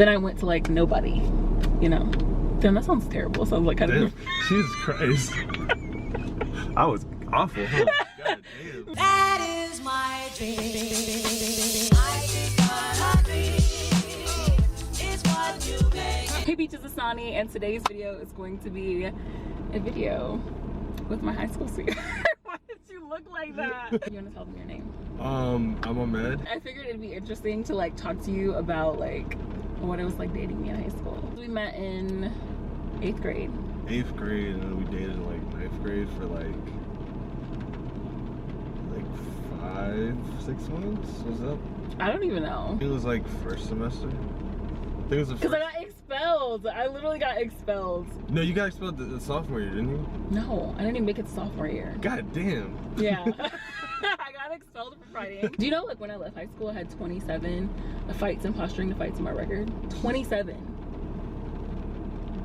Then I went to like nobody, you know. Damn, that sounds terrible. Sounds like kind of. Jesus Christ. I was awful, huh? God damn. That is my dream. I dream. It's what you make. Hey Beaches, it's Nani, and today's video is going to be a video with my high school senior. Why did you look like that? You want to tell them your name? I'm Ahmed. I figured it'd be interesting to like talk to you about like what it was like dating me in high school. We met in 8th grade. 8th grade, and then we dated in like 9th grade for like 5-6 months. Was that? I don't even know. It was like first semester. I think it was the Because first. I got expelled. I literally got expelled. No, you got expelled the sophomore year, didn't you? No, I didn't even make it to sophomore year. God damn. Yeah. I got expelled for fighting. Do you know, like, when I left high school, I had 27 fights and posturing the fights in my record? 27.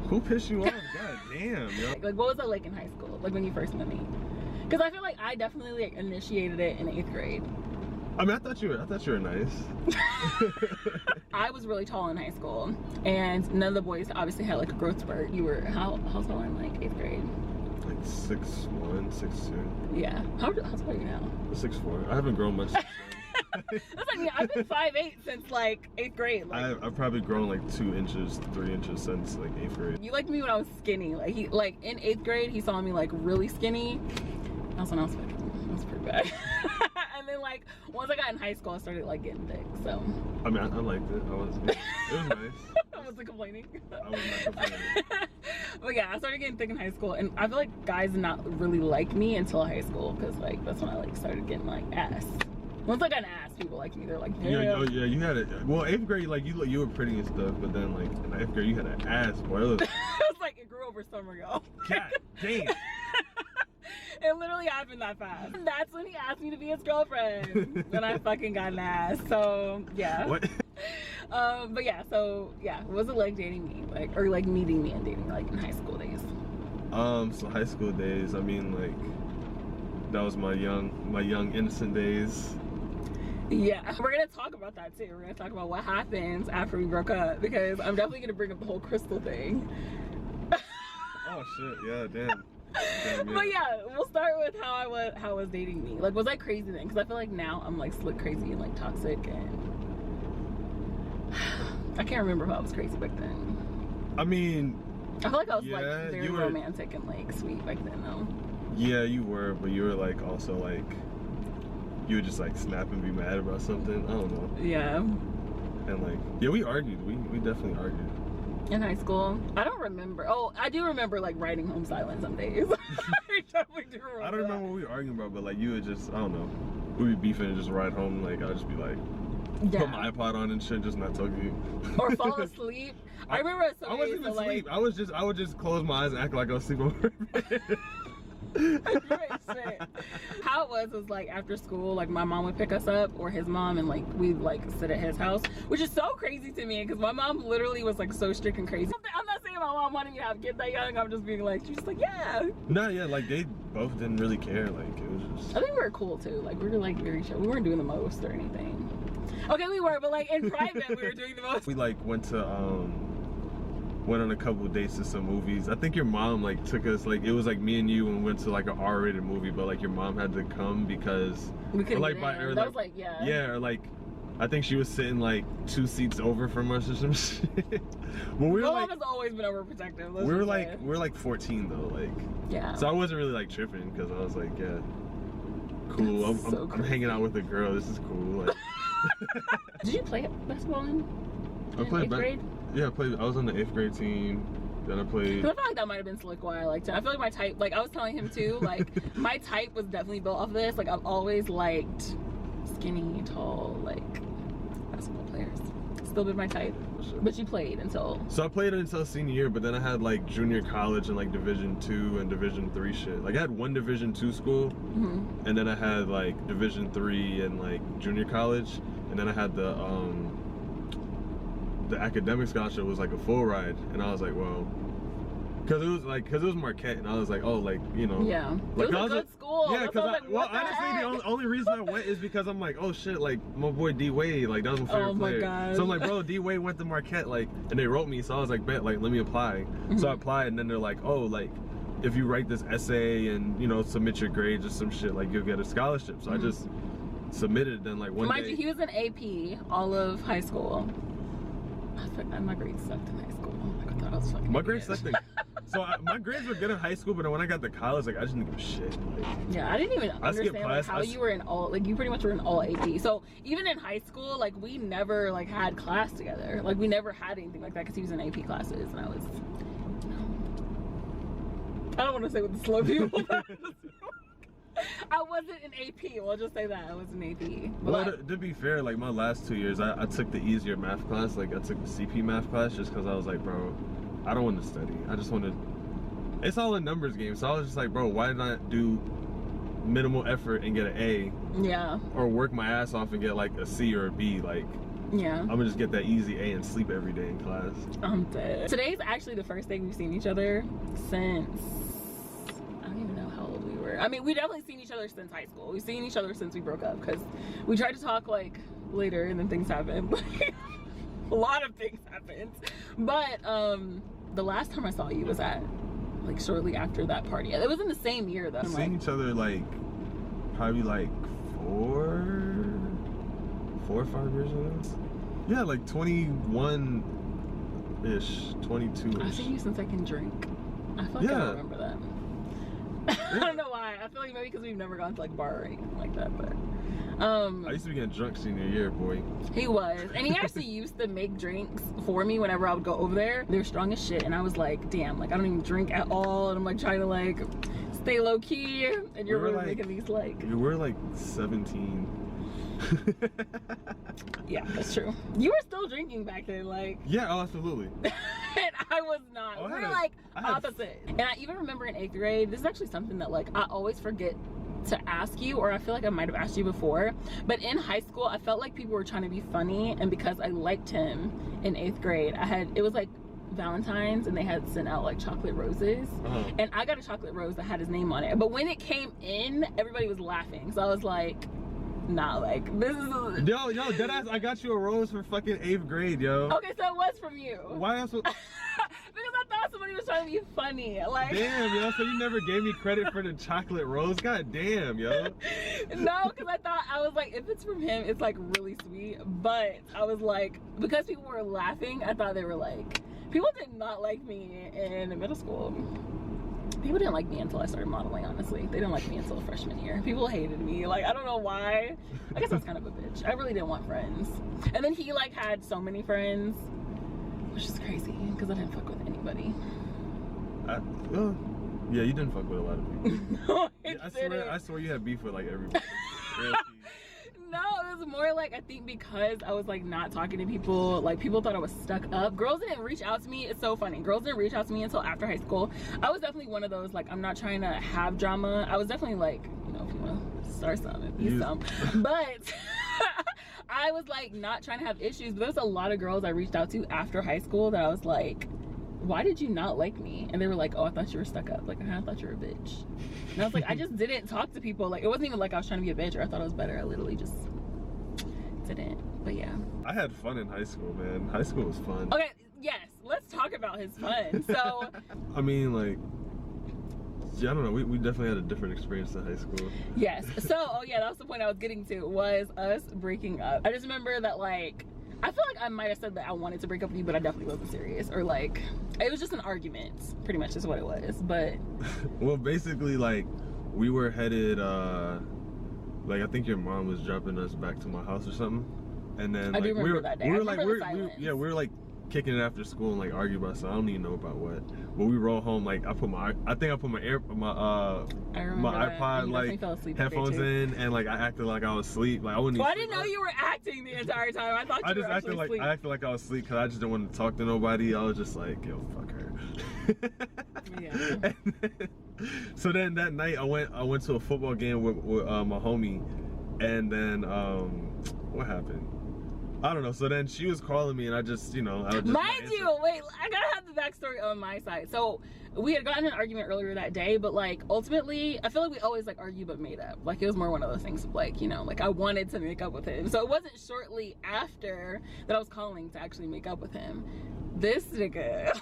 Who pissed you off? God damn, yo. Like, what was that like in high school? Like, when you first met me? Because I feel like I definitely, like, initiated it in 8th grade. I mean, I thought you were nice. I was really tall in high school, and none of the boys obviously had, like, a growth spurt. You were, how tall in, like, 8th grade? Like 6'1", 6'2". Yeah. How tall are you now? 6'4". I haven't grown much since then. That's like me. I've been 5'8" since like 8th grade. Like, I've probably grown like 2 inches, 3 inches since like 8th grade. you liked me when I was skinny. Like he, like in 8th grade, he saw me like really skinny. That's when I was pretty bad. And then like once I got in high school, I started like getting thick. So I mean, I liked it. It was nice. I wasn't complaining. I was not complaining. But yeah, I started getting thick in high school, and I feel like guys did not really like me until high school, because like that's when I like started getting like ass. Once I got an ass, people like me. They're like, damn. Yeah, you had it. Well, 8th grade, like you were pretty and stuff, but then like in 9th grade, you had an ass, boy. It was, It was like it grew over summer, y'all. God damn. It literally happened that fast. That's when he asked me to be his girlfriend. When I fucking got an ass. So yeah. What? But yeah, so yeah, was it like dating me, like, or like meeting me and dating like in high school days? So high school days. I mean, like that was my young innocent days. Yeah, we're gonna talk about that too. We're gonna talk about what happens after we broke up, because I'm definitely gonna bring up the whole Crystal thing. Oh shit! Yeah, damn. Damn, But yeah, we'll start with how I was dating me. Like, was I crazy then? Because I feel like now I'm like slick crazy and like toxic, and I can't remember if I was crazy back then. I mean, I feel like I was yeah, like very you were, romantic and like sweet back then though. Yeah, you were, but you were like also like you would just like snap and be mad about something. I don't know. Yeah. And like, yeah, we argued. We definitely argued. In high school, I don't remember. Oh, I do remember like riding home silent some days. I definitely do remember. I don't remember what we were arguing about, but like you would just, I don't know, we'd be beefing and just ride home. Like I'd just be like, put my iPod on and shit, just not talk to you. Or fall asleep. I remember I wasn't even asleep. I would just close my eyes and act like I was sleeping over bed. Shit. How it was like after school, like my mom would pick us up, or his mom, and like we'd like sit at his house, which is so crazy to me because my mom literally was like so strict and crazy. I'm not saying my mom wanted me to have kids that young. I'm just being like, she's just like, yeah. No, yeah, like they both didn't really care. Like it was just. I think we were cool too. Like we were like very chill. We weren't doing the most or anything. Okay, we were, but like in private, we were doing the most. We like went on a couple of dates to some movies. I think your mom like took us, like it was like me and you and went to like an R-rated movie, but like your mom had to come because we couldn't like get in. or, That like, was like, yeah. Yeah, or like I think she was sitting like 2 seats over from us or some shit. But we were My like, mom has always been overprotective. we were like 14 though, like yeah. so I wasn't really like tripping because I was like, yeah, cool. I'm hanging out with a girl. This is cool. Like, did you play basketball in played 8th grade? Yeah, I was on the 8th grade team. Then I played. I feel like that might have been slick why I liked it. I feel like my type, like I was telling him too, like my type was definitely built off of this. Like I've always liked skinny, tall, like basketball players. Still been my type. Sure. But you played until. So I played until senior year, but then I had like junior college and like Division II and Division III shit. Like I had one Division II school, and then I had like Division III and like junior college, and then I had the academic scholarship was like a full ride, and I was like, well, Cause it was Marquette, and I was like, oh, like, you know. Yeah. Like, It was a good school. Yeah, That's cause why I was like, well, what the honestly, heck? the only reason I went is because I'm like, oh shit, like my boy D Wade, like that was my favorite Oh my player. gosh. So I'm like, bro, D Wade went to Marquette, like, and they wrote me, so I was like, bet, like, let me apply. So I applied, and then they're like, oh, like, if you write this essay and you know submit your grades or some shit, like you'll get a scholarship. So I just submitted. Then like one Mind day. you, he was in AP all of high school. My grades sucked in high school. Like, I thought I was fucking. My idiot. grades sucked. My grades were good in high school, but when I got to college, like I just didn't give a shit. Like, Yeah, I didn't even I skipped understand like, class. how you were in all, like you pretty much were in all AP. So even in high school, like we never like had class together. Like we never had anything like that because he was in AP classes and I was. I don't want to say what the slow people. I wasn't in AP. We'll just say that I was in AP. well, But to be fair, like my last 2 years, I took the easier math class. Like I took the CP math class just because I was like, bro, I don't want to study. I just want to. It's all a numbers game. So I was just like, bro, why not do minimal effort and get an A, yeah, or work my ass off and get like a C or a B? Like yeah. I'm gonna just get that easy A and sleep every day in class. I'm dead. Today's actually the first day we've seen each other since, I don't even know how old we were. I mean, we definitely seen each other since high school. We've seen each other since we broke up because we tried to talk like later and then things happened. A lot of things happened. But the last time I saw you was at like shortly after that party. It was in the same year though. We've I'm seen like, each other like probably like 4 or 5 years ago. Yeah, like 21-ish, 22-ish. I've seen you since I can drink. I feel like I Yeah. don't remember that. I don't know why. I feel like maybe because we've never gone to like bar or anything like that, but I used to be getting drunk senior year, boy. he was. And he actually used to make drinks for me whenever I would go over there. They were strong as shit and I was like, damn, like I don't even drink at all and I'm like trying to like stay low key and you're We were, really like- making these like You were like 17. yeah, that's true. You were still drinking back then, like Yeah, oh, absolutely. and I was not. Oh, I we had were a- like I had- opposite. And I even remember in 8th grade, this is actually something that like I always forget to ask you, or I feel like I might have asked you before, but in high school I felt like people were trying to be funny, and because I liked him in 8th grade, it was like Valentine's and they had sent out like chocolate roses, and I got a chocolate rose that had his name on it, but when it came in everybody was laughing, so I was like, nah, like this is Yo, deadass, I got you a rose for fucking 8th grade, yo. okay, so it was from you. Why else? Because I thought somebody was trying to be funny, like Damn, yo, so you never gave me credit for the chocolate rose? God damn, yo. No, because I was like, if it's from him, it's like really sweet. But I was like, because people were laughing, I thought they were like, people did not like me in middle school. People didn't like me until I started modeling, honestly. They didn't like me until freshman year. People hated me. Like, I don't know why. I guess I was kind of a bitch. I really didn't want friends. And then he like had so many friends, which is crazy because I didn't fuck with anybody. Yeah, you didn't fuck with a lot of people. No, Yeah, I didn't. I swear you had beef with like everybody. No, it was more like I think because I was like not talking to people, like people thought I was stuck up. Girls didn't reach out to me. It's so funny. Girls didn't reach out to me until after high school. I was definitely one of those like I'm not trying to have drama. I was definitely like, you know, if you want to start something, you some. But I was like not trying to have issues. But there's a lot of girls I reached out to after high school that I was like, why did you not like me? And they were like, oh, I thought you were stuck up. Like, I kind of thought you were a bitch. And I was like, I just didn't talk to people. Like, it wasn't even like I was trying to be a bitch or I thought I was better. I literally just didn't. But yeah. I had fun in high school, man. High school was fun. Okay, yes, let's talk about his fun. So, I mean, like, yeah, I don't know. We definitely had a different experience in high school. yes. So, oh yeah, that was the point I was getting to, was us breaking up. I just remember that, like, I feel like I might have said that I wanted to break up with you, but I definitely wasn't serious. Or like, it was just an argument, pretty much is what it was. But Well, basically, like, we were headed, like, I think your mom was dropping us back to my house or something. And then, I like, do remember that day. I remember the silence. we were like kicking it after school and like arguing about something. I don't even know about what. But we rolled home, like, I think I put my I remember my that. iPod, You like, definitely fell asleep that day, headphones too. in, and like I acted like I was asleep. Like I wouldn't. Well, I even didn't sleep. know you were acting the entire time. I thought you I were just actually asleep. I acted like I was asleep because I just didn't want to talk to nobody. I was just like, yo, fuck her. Yeah. And then, so then that night I went to a football game with my homie, and then what happened? I don't know. So then she was calling me, and I just, you know, I would just Mind you, wait, I gotta have the backstory on my side. So we had gotten in an argument earlier that day, but like ultimately, I feel like we always like argue but made up. Like it was more one of those things of like, you know, like I wanted to make up with him. So it wasn't shortly after that I was calling to actually make up with him. This nigga.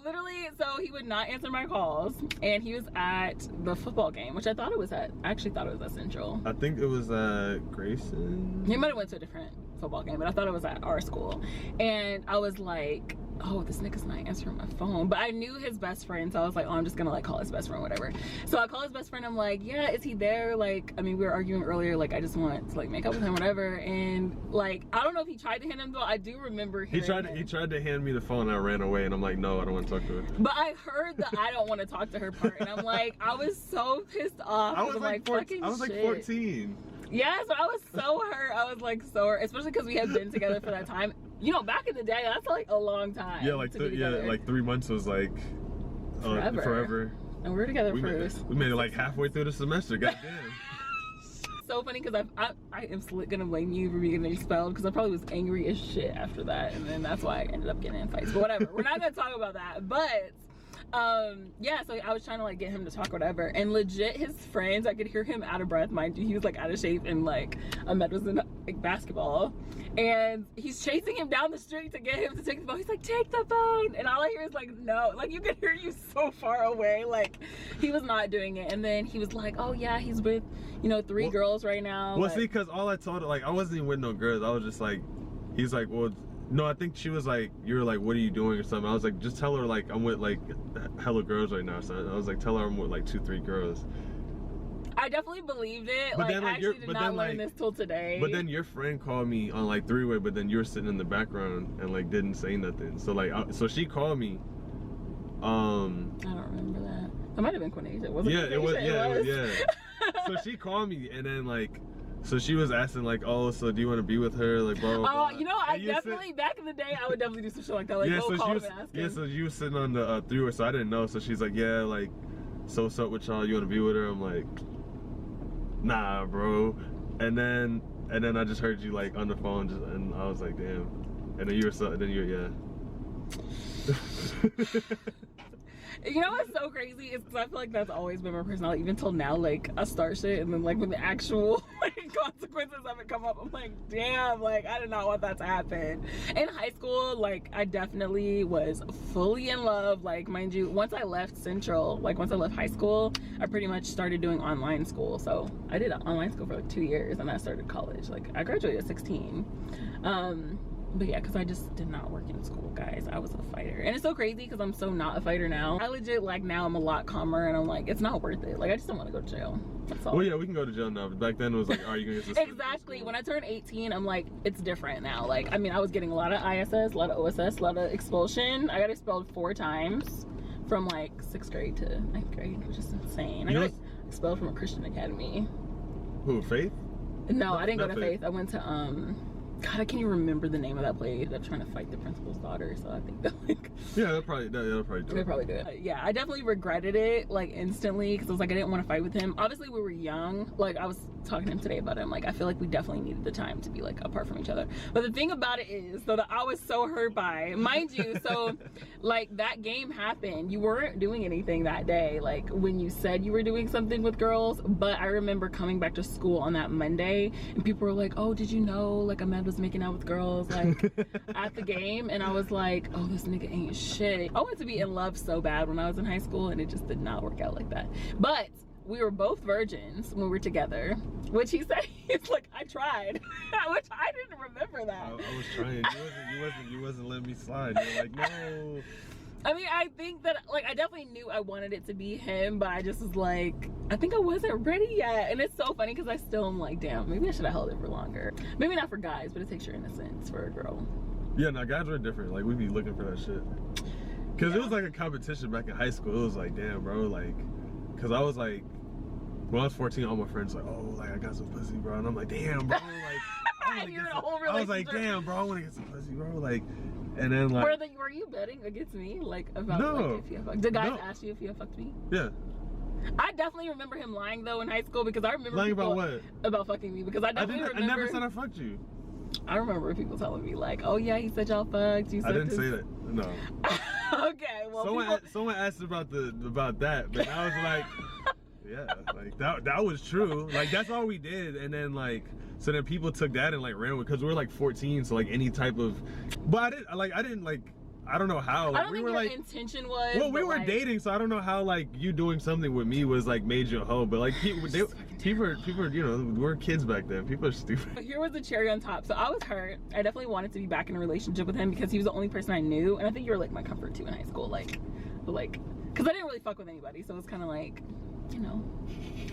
Literally, so he would not answer my calls, and he was at the football game, which I thought it was at. I actually thought it was at Central. I think it was Grayson. He might have went to a different football game, but I thought it was at our school. And I was like, oh, this nigga's not answering my phone. But I knew his best friend, so I was like, oh, I'm just gonna like call his best friend, whatever. So I call his best friend, I'm like, yeah, is he there? Like, I mean, we were arguing earlier, like I just want to like make up with him, whatever. And like, I don't know if he tried to hand him though. I do remember He tried to hand me the phone, and I ran away, and I'm like, no, I don't want to talk to her. But I heard the I don't want to talk to her part, and I'm like, I was so pissed off. I was like 14. I was like 14. Yeah, so I was so hurt. I was like so hurt, especially because we had been together for that time. You know, back in the day, that's like a long time. Yeah, like like 3 months was like forever. And we were together we for made it like halfway through the semester. Goddamn. So funny because I am gonna blame you for being expelled because I probably was angry as shit after that, and then that's why I ended up getting in fights. But whatever, we're not gonna talk about that. But yeah, so I was trying to like get him to talk or whatever, and legit his friends, I could hear him out of breath, mind you. He was like out of shape, and like Ahmed was in like basketball, and he's chasing him down the street to get him to take the phone. He's like, take the phone, and all I hear is like, no. Like you could hear you so far away. Like he was not doing it. And then he was like, oh yeah, he's with, you know, 3 girls right now. Well, see, because all I told her, like, I wasn't even with no girls. I was just like, he's like, well, no, I think she was like, you were like, what are you doing or something. I was like, just tell her like I'm with like hella girls right now. So I was like, tell her I'm with like 2-3 girls. I definitely believed it. But like then, I actually did not learn this till today. But then your friend called me on like 3-way, but then you were sitting in the background and like didn't say nothing. So like, so she called me. I don't remember that. That might have been Quinasia. Was it? Yeah, Quinasia? it was. Yeah, it was. Yeah. So she called me, and then like, so she was asking like, oh, so do you want to be with her? Like, blah, blah, blah. You know, I definitely back in the day, I would definitely do some shit like that. Like, yeah, go so call she was, him and ask yeah, him. so you was sitting on the 3-way, so I didn't know. So she's like, yeah, like, so what's up with y'all? You want to be with her? I'm like, nah, bro. And then I just heard you like on the phone, and I was like, damn. And then you were yeah. You know what's so crazy is because I feel like that's always been my personality, even till now. Like I start shit, and then like when the actual like consequences of it come up, I'm like, damn, like I did not want that to happen. In high school, like I definitely was fully in love. Like mind you, once I left Central, like once I left high school, I pretty much started doing online school. So I did online school for like 2 years, and I started college. Like I graduated at 16. But yeah, because I just did not work in school, guys. I was a fighter. And it's so crazy because I'm so not a fighter now. I legit, like, now I'm a lot calmer, and I'm like, it's not worth it. Like, I just don't want to go to jail. That's all. Well, yeah, we can go to jail now. But back then, it was like, are you going to get suspended? Exactly. When I turned 18, I'm like, it's different now. Like, I mean, I was getting a lot of ISS, a lot of OSS, a lot of expulsion. I got expelled 4 times from, like, 6th grade to 9th grade, which is insane. I got expelled from a Christian academy. Who, Faith? No, I didn't go to Faith. I went to, God, I can't even remember the name of that place. They're trying to fight the principal's daughter, so I think that like yeah, they'll probably do it. They'll probably do it. Yeah, I definitely regretted it like instantly because I was like I didn't want to fight with him. Obviously, we were young. Like I was talking to him today about it. I'm like I feel like we definitely needed the time to be like apart from each other. But the thing about it is, so that I was so hurt by, mind you, so like that game happened. You weren't doing anything that day. Like when you said you were doing something with girls, but I remember coming back to school on that Monday and people were like, "Oh, did you know like Ahmed was making out with girls like at the game?" And I was like, oh, this nigga ain't shit. I wanted to be in love so bad when I was in high school, and it just did not work out like that. But we were both virgins when we were together, which he said, he's like, I tried, which I didn't remember that. I was trying. You wasn't letting me slide. You were like, no. I mean, I think that, like, I definitely knew I wanted it to be him, but I just was like, I think I wasn't ready yet. And it's so funny because I still am like, damn, maybe I should have held it for longer. Maybe not for guys, but it takes your innocence for a girl. Yeah, no, guys were different. Like, we'd be looking for that shit. Because it was like a competition back in high school. It was like, damn, bro, like, because I was like, when I was 14, all my friends were like, oh, like, I got some pussy, bro. And I'm like, damn, bro, like, You're in a whole relationship. I was like, damn, bro, I want to get some pussy, bro. Like, and then like, were you betting against me, like about no, like if you fucked? Did guys ask you if you fucked me? Yeah. I definitely remember him lying though in high school because I remember lying about what? About fucking me because I definitely remember. I never said I fucked you. I remember people telling me like, "Oh yeah, he said y'all fucked." You said I didn't this. say that. No. Okay, well, Someone asked about that, but I was like, yeah, like that was true. Like that's all we did, and then like so then people took that and like ran with because we were like 14, so like any type of. But I didn't like. I don't know how. Like, I don't think your intention was. Well, we were like, dating, so I don't know how like you doing something with me was like made you a hoe. But like people, you know, we were kids back then. People are stupid. Here was the cherry on top. So I was hurt. I definitely wanted to be back in a relationship with him because he was the only person I knew, and I think you were like my comfort too in high school, like, because I didn't really fuck with anybody, so it was kind of like, you know,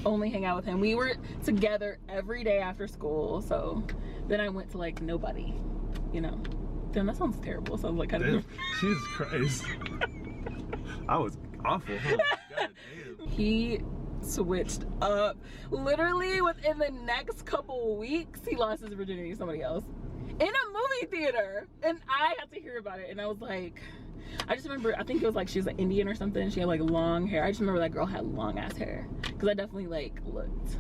only hang out with him. We were together every day after school, so then I went to like nobody, you know. Damn, that sounds terrible. Sounds like kind of. Jesus Christ. I was awful. Huh? God damn. He switched up. Literally within the next couple weeks, he lost his virginity to somebody else in a movie theater, and I had to hear about it. And I was like, I just remember, I think it was like she was an Indian or something. She had like long hair. I just remember that girl had long ass hair because I definitely like looked.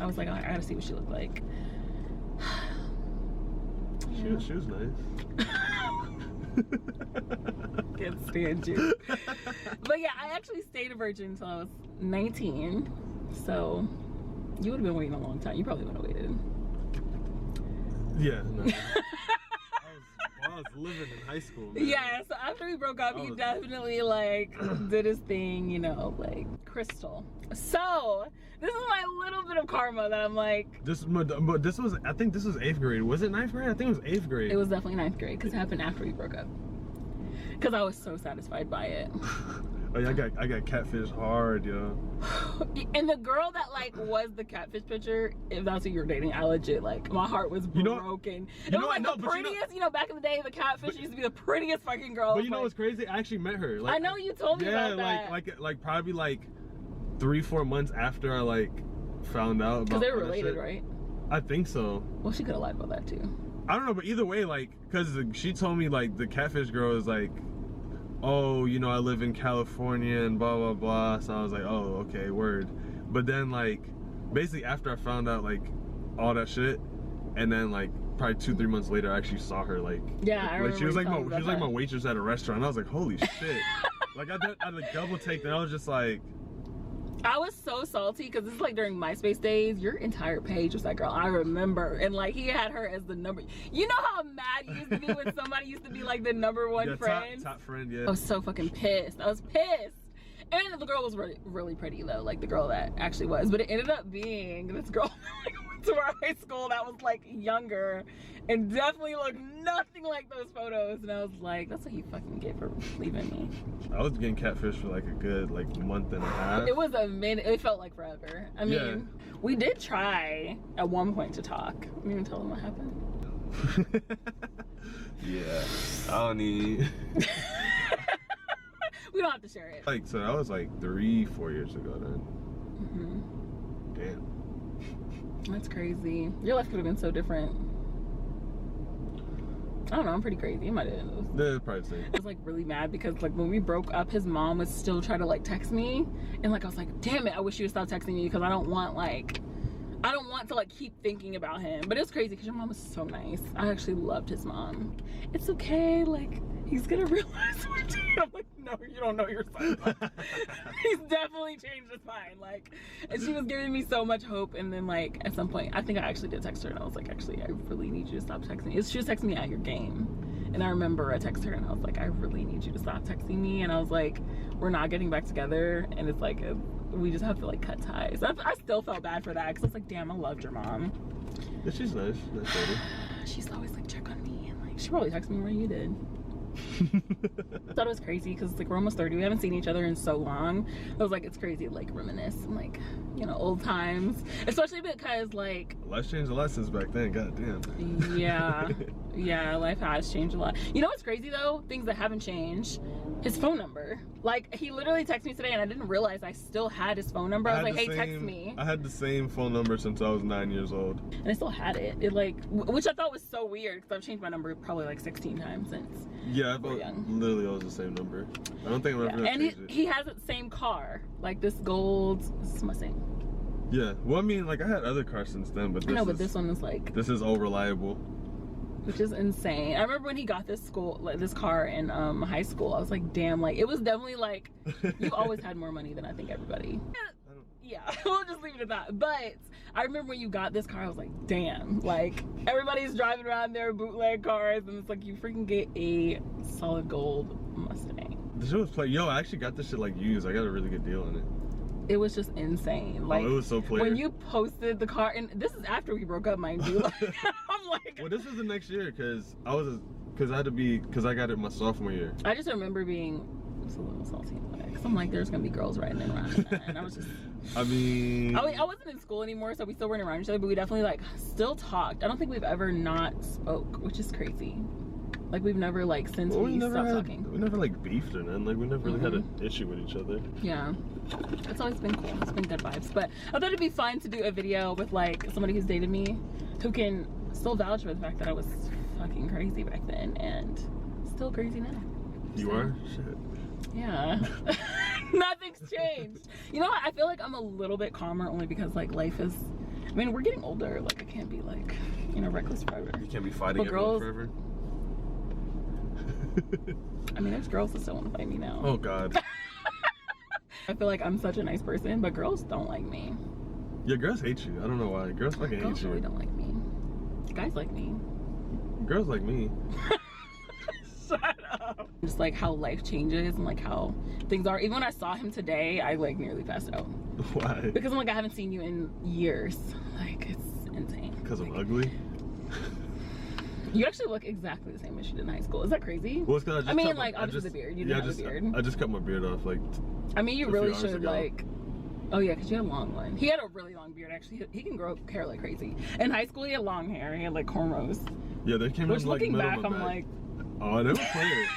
I was like, I gotta see what she looked like. She was nice. Can't stand you. But yeah, I actually stayed a virgin until I was 19. So you would have been waiting a long time. You probably would have waited. Yeah, no. I was living in high school, man. Yeah, so after we broke up, he definitely like did his thing, you know, like Crystal. So this is my little bit of karma that I'm like. But this was, I think this was 8th grade. Was it 9th grade? I think it was 8th grade. It was definitely 9th grade because it happened after we broke up. Because I was so satisfied by it. Oh yeah, I got catfish hard, yo. And the girl that like was the catfish picture, if that's who you were dating, I legit like my heart was broken. It was like the prettiest, you know, back in the day, the catfish used to be the prettiest fucking girl. But you know what's crazy? I actually met her. Like, I know you told me about that. Yeah, like probably like 3-4 months after I like found out about. Because they were related, right? I think so. Well, she could have lied about that too. I don't know, but either way, like, cause she told me like the catfish girl is like, oh, you know, I live in California and blah blah blah. So I was like, oh, okay, word. But then like, basically after I found out like all that shit, and then like probably 2-3 months later, I actually saw her like. Yeah, I remember. She was like my waitress at a restaurant. And I was like, holy shit! Like I like double take that. I was just like. I was so salty because this is like during MySpace days. Your entire page was that girl. I remember, and like he had her as the number. You know how mad you used to be when somebody used to be like the #1 friend. Top friend, yeah. I was so fucking pissed. I was pissed. And the girl was really, really pretty though, like the girl that actually was. But it ended up being this girl that like went to our high school that was like younger and definitely looked nothing like those photos. And I was like, that's what you fucking get for leaving me. I was getting catfish for like a good like month and a half. It was a minute. It felt like forever. I mean, we did try at one point to talk. I didn't even tell them what happened. Yeah, I don't need. We don't have to share it. Like, so that was like 3-4 years ago then. Mm-hmm. Damn. That's crazy. Your life could have been so different. I don't know, I'm pretty crazy. It might have been. Yeah, probably the same. I was like really mad because like when we broke up, his mom was still trying to like text me, and like I was like, damn it, I wish you would stop texting me because I don't want to like keep thinking about him. But it was crazy because your mom was so nice. I actually loved his mom. It's okay, like he's gonna realize one day. I'm like, no, you don't know your son. He's definitely changed his mind. Like, and she was giving me so much hope. And then like at some point, I think I actually did text her, and I was like, actually, I really need you to stop texting me. She was texting me at your game, and I remember I texted her, and I was like, I really need you to stop texting me. And I was like, we're not getting back together, and it's like we just have to like cut ties. I still felt bad for that because I was like, damn, I loved your mom. Yeah, she's nice. Nice lady. She's always like, check on me, and like she probably texted me more than you did. I thought it was crazy because like we're almost 30. We haven't seen each other in so long. I was like, it's crazy to like reminisce and like, you know, old times, especially because like Life changed a lot since back then. God damn. Yeah, life has changed a lot. You know what's crazy though? Things that haven't changed. His phone number. Like he literally texted me today, and I didn't realize I still had his phone number. I was like, hey, text me. I had the same phone number since I was 9 years old. And I still had it. It like, which I thought was so weird because I've changed my number probably like 16 times since. Yeah, I thought literally always the same number. I don't think I'm ever gonna change it. He has the same car, like this gold. This is Mustang. Yeah, well, I mean, like I had other cars since then, but this but this one is like. This is all reliable. which is insane. I remember when he got this car in high school, I was like, damn, like it was definitely like, you always had more money than I think everybody. Yeah, we'll just leave it at that. But I remember when you got this car, I was like, damn, like everybody's driving around their bootleg cars, and it's like you freaking get a solid gold Mustang. The shit was play. Yo, I actually got this shit like used. I got a really good deal on it. It was just insane. Like, it was so player. When you posted the car, and this is after we broke up, mind you. Like, I'm like, well, this was the next year because I got it my sophomore year. I just remember being just a little salty about it because I'm like, there's gonna be girls riding around, and I was just. I mean, I wasn't in school anymore, so we still weren't around each other, but we definitely like still talked. I don't think we've ever not spoke, which is crazy. Like we've never like since we stopped talking. We never like beefed or nothing. Like we never really had an issue with each other. Yeah, it's always been cool. It's been good vibes. But I thought it'd be fun to do a video with like somebody who's dated me, who can still vouch for the fact that I was fucking crazy back then and still crazy now. You are? Shit. Yeah. Nothing's changed. You know what? I feel like I'm a little bit calmer only because like life is. I mean, we're getting older. Like I can't be like, you know, reckless forever. You can't be fighting girls forever. I mean, there's girls that still want to fight me now. Oh God. I feel like I'm such a nice person, but girls don't like me. Yeah, girls hate you. I don't know why. Girls fucking hate you. Girls really don't like me. Guys like me. Girls like me. Shut up. Just like how life changes and like how things are. Even when I saw him today, I like nearly passed out. Why? Because I'm like, I haven't seen you in years. Like, it's insane. Because I'm ugly? You actually look exactly the same as you did in high school. Is that crazy? Well, it's because I mean, like, obviously the beard. You didn't have a beard. I just cut my beard off, like, I mean, you really should, ago. like, oh yeah, because you had a long one. He had a really long beard, actually. He can grow hair like crazy. In high school, he had long hair. He had, like, cornrows. Yeah, they came Which, in, like, looking middle back, of my I'm back. like... Oh, they were players.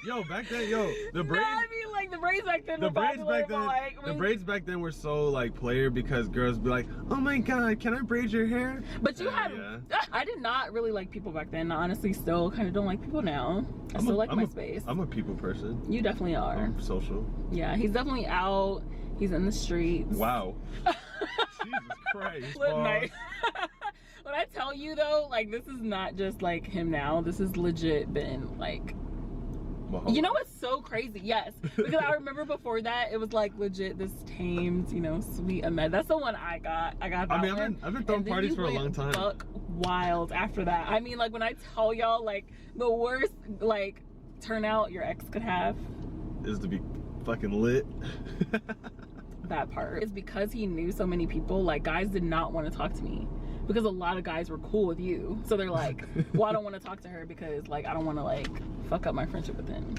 Yo, back then, the braids... No, I mean, like, the braids back then were popular, but, like... The braids back then were so, like, player because girls be like, oh my God, can I braid your hair? But you had... Yeah. I did not really like people back then. I honestly still kind of don't like people now. I still like my space. I'm a people person. You definitely are. I'm social. Yeah, he's definitely out. He's in the streets. Wow. Jesus Christ. Look nice. When I tell you though, like, this is not just like him now. This is legit been like... You know what's so crazy? Yes, because I remember before that it was like legit this tamed, you know, sweet Ahmed. That's the one I got. I got that one. I've been throwing parties for a long time. Buck wild after that. I mean, like when I tell y'all, like the worst like turnout your ex could have is to be fucking lit. That part is because he knew so many people. Like guys did not want to talk to me. Because a lot of guys were cool with you. So they're like, well, I don't want to talk to her because like I don't want to like fuck up my friendship with him.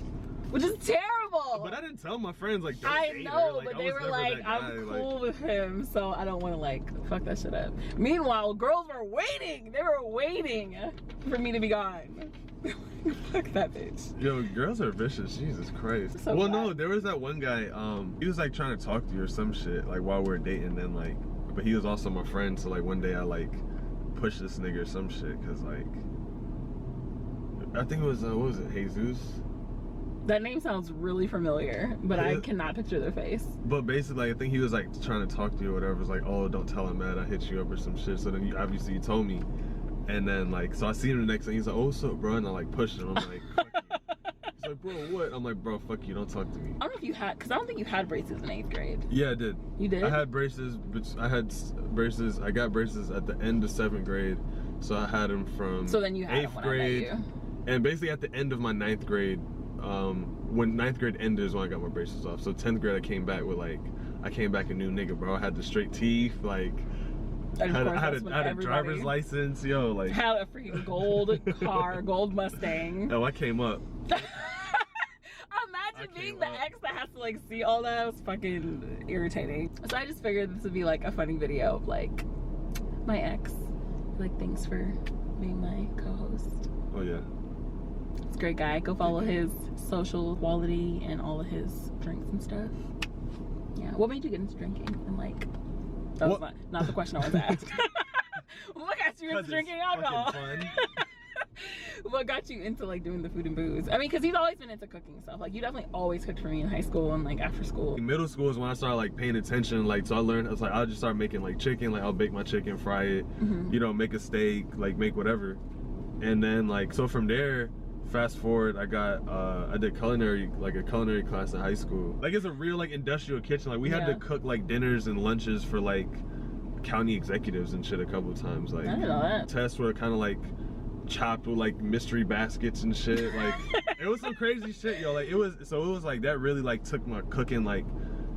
Which is terrible. But I didn't tell my friends like don't I date know, her. Like, but they were like, I'm cool with him, so I don't want to like fuck that shit up. Meanwhile, girls were waiting. They were waiting for me to be gone. Fuck that bitch. Yo, girls are vicious. Jesus Christ. So well, bad. no, there was that one guy. He was like trying to talk to you or some shit like while we were dating. Then like, but he was also my friend. So like one day I like pushed this nigga or some shit because like I think it was what was it, Jesus? That name sounds really familiar, but I cannot picture their face. But basically, I think he was like trying to talk to you or whatever. It was like, oh, don't tell him that I hit you up or some shit. So then you obviously told me. And then like, so I see him the next day. He's like, oh, what's up, bro? And I like pushed him. I'm like, fuck you. He's like, bro, what? I'm like, bro, fuck you. Don't talk to me. I don't know if you had, because I don't think you had braces in 8th grade. Yeah, I did. You did? I had braces, but I got braces at the end of 7th grade. So I had them from So then you had 8th grade. And basically at the end of my 9th grade, when 9th grade ended is when I got my braces off. So 10th grade I came back with like, I came back a new nigga, bro. I had the straight teeth, like, I had a driver's license, yo, like. Had a freaking gold car, gold Mustang. Oh, I came up. Imagine being the ex that has to like see all that. It was fucking irritating. So I just figured this would be like a funny video of like my ex. Like, thanks for being my co-host. Oh yeah. He's a great guy. Go follow his social quality and all of his drinks and stuff. Yeah. What made you get into drinking? And like, that was not the question I was asked. What got you into drinking alcohol? What got you into like doing the food and booze? I mean, because he's always been into cooking stuff. Like, you definitely always cooked for me in high school and like after school. Middle school is when I started like paying attention. Like, so I learned. I was like, I'll just start making like chicken. Like, I'll bake my chicken, fry it. You know, make a steak, like make whatever. And then like, so from there, fast forward, I did culinary, like a culinary class in high school. Like it's a real like industrial kitchen. Like we had to cook like dinners and lunches for like county executives and shit a couple of times. Like I didn't know that. tests were kind of like chopped with like mystery baskets and shit. Like it was some crazy shit, yo. Like it was like that really like took my cooking like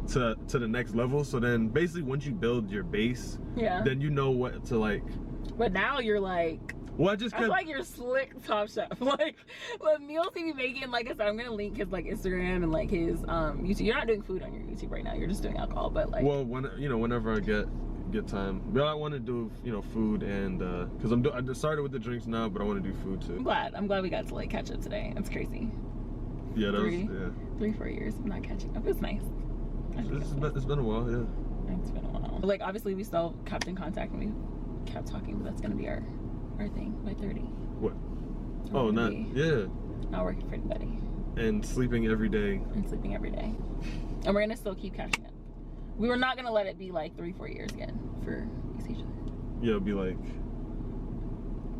to the next level. So then basically once you build your base, then you know what to like. But now you're like, well, I just I kept, feel like you're slick Top Chef. Like the meals he be making, like I said, I'm gonna link his like Instagram and like his YouTube. You're not doing food on your YouTube right now, you're just doing alcohol, but like, well, when you know, whenever I get time, but I want to do, you know, food, and because I started with the drinks now, but I want to do food too. I'm glad we got to like catch up today. It's crazy. Yeah, that was 3-4 years of not catching up. It's nice. It's been a while, yeah. It's been a while. Like obviously we still kept in contact and we kept talking, but that's gonna be our thing by 30. What? We're Not working for anybody. And sleeping every day. And we're gonna still keep catching up. We were not gonna let it be like 3-4 years again for each other. Yeah, it'll be like,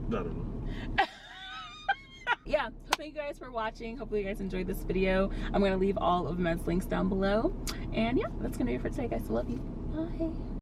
I don't know. Yeah, so thank you guys for watching. Hopefully you guys enjoyed this video. I'm gonna leave all of Med's links down below. And yeah, that's gonna be it for today, guys. I love you. Bye.